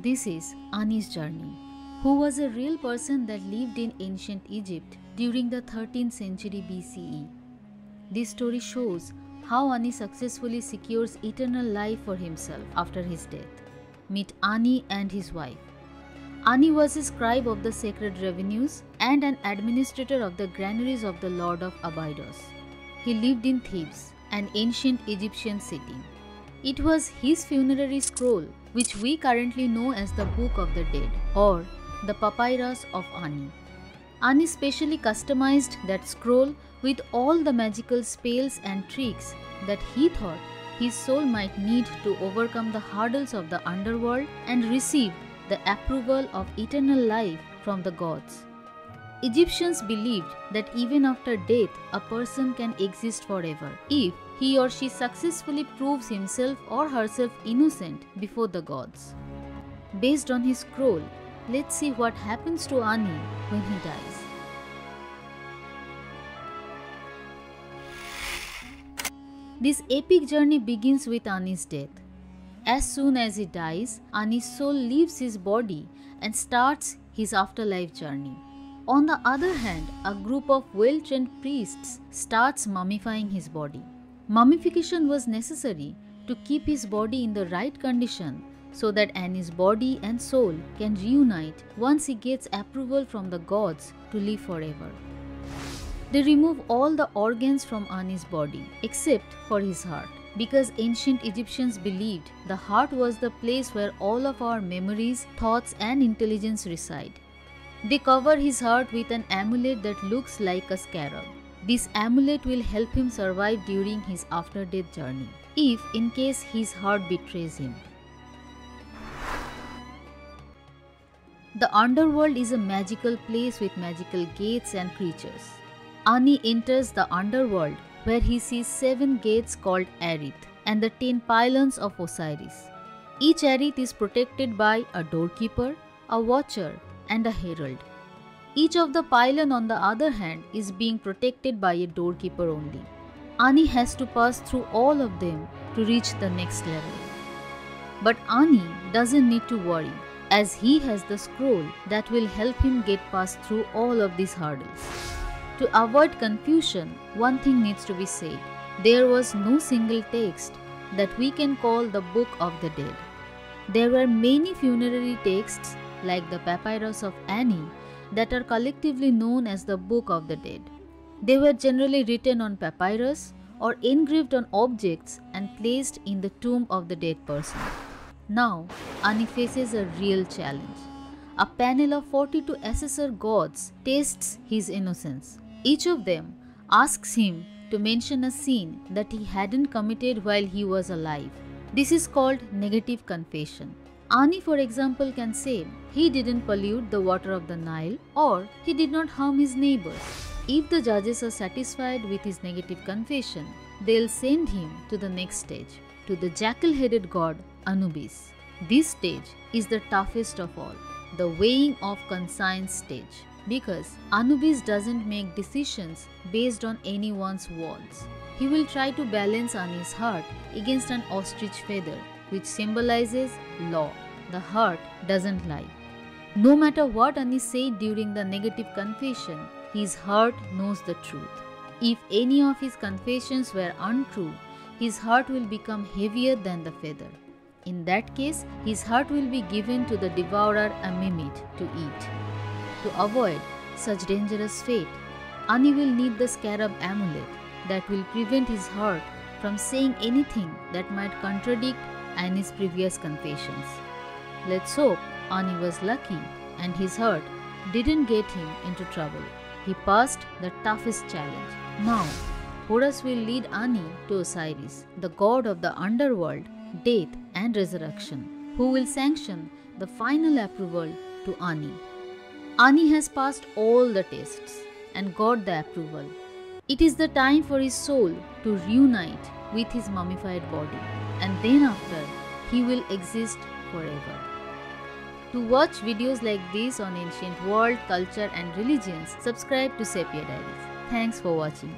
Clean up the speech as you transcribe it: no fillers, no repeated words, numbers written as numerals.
This is Ani's journey, who was a real person that lived in ancient Egypt during the 13th century BCE. This story shows how Ani successfully secures eternal life for himself after his death. Meet Ani and his wife. Ani was a scribe of the sacred revenues and an administrator of the granaries of the Lord of Abydos. He lived in Thebes, an ancient Egyptian city. It was his funerary scroll, which we currently know as the Book of the Dead or the Papyrus of Ani. Ani specially customized that scroll with all the magical spells and tricks that he thought his soul might need to overcome the hurdles of the underworld and receive the approval of eternal life from the gods. Egyptians believed that even after death, a person can exist forever if he or she successfully proves himself or herself innocent before the gods. Based on his scroll, let's see what happens to Ani when he dies. This epic journey begins with Ani's death. As soon as he dies, Ani's soul leaves his body and starts his afterlife journey. On the other hand, a group of well-trained priests starts mummifying his body. Mummification was necessary to keep his body in the right condition so that Ani's body and soul can reunite once he gets approval from the gods to live forever. They remove all the organs from Ani's body except for his heart, because ancient Egyptians believed the heart was the place where all of our memories, thoughts and intelligence reside. They cover his heart with an amulet that looks like a scarab. This amulet will help him survive during his after-death journey, if in case his heart betrays him. The underworld is a magical place with magical gates and creatures. Ani enters the underworld where he sees 7 gates called Arith and the 10 pylons of Osiris. Each Arith is protected by a doorkeeper, a watcher, and a herald. Each of the pylon, on the other hand, is being protected by a doorkeeper only. Ani has to pass through all of them to reach the next level. But Ani doesn't need to worry, as he has the scroll that will help him get past through all of these hurdles. To avoid confusion, one thing needs to be said. There was no single text that we can call the Book of the Dead. There were many funerary texts like the Papyrus of Ani that are collectively known as the Book of the Dead. They were generally written on papyrus or engraved on objects and placed in the tomb of the dead person. Now, Ani faces a real challenge. A panel of 42 assessor gods tests his innocence. Each of them asks him to mention a sin that he hadn't committed while he was alive. This is called negative confession. Ani, for example, can say he didn't pollute the water of the Nile or he did not harm his neighbors. If the judges are satisfied with his negative confession, they'll send him to the next stage, to the jackal-headed god Anubis. This stage is the toughest of all, the weighing of conscience stage, because Anubis doesn't make decisions based on anyone's words. He will try to balance Ani's heart against an ostrich feather, which symbolizes law. The heart doesn't lie. No matter what Ani said during the negative confession, his heart knows the truth. If any of his confessions were untrue, his heart will become heavier than the feather. In that case, his heart will be given to the devourer Mimit to eat. To avoid such dangerous fate, Ani will need the scarab amulet that will prevent his heart from saying anything that might contradict Ani's previous confessions. Let's hope Ani was lucky and his heart didn't get him into trouble. He passed the toughest challenge. Now, Horus will lead Ani to Osiris, the god of the underworld, death and resurrection, who will sanction the final approval to Ani. Ani has passed all the tests and got the approval. It is the time for his soul to reunite with his mummified body, and then after, he will exist forever. To watch videos like this on ancient world, culture and religions, subscribe to Sepia Diaries. Thanks for watching.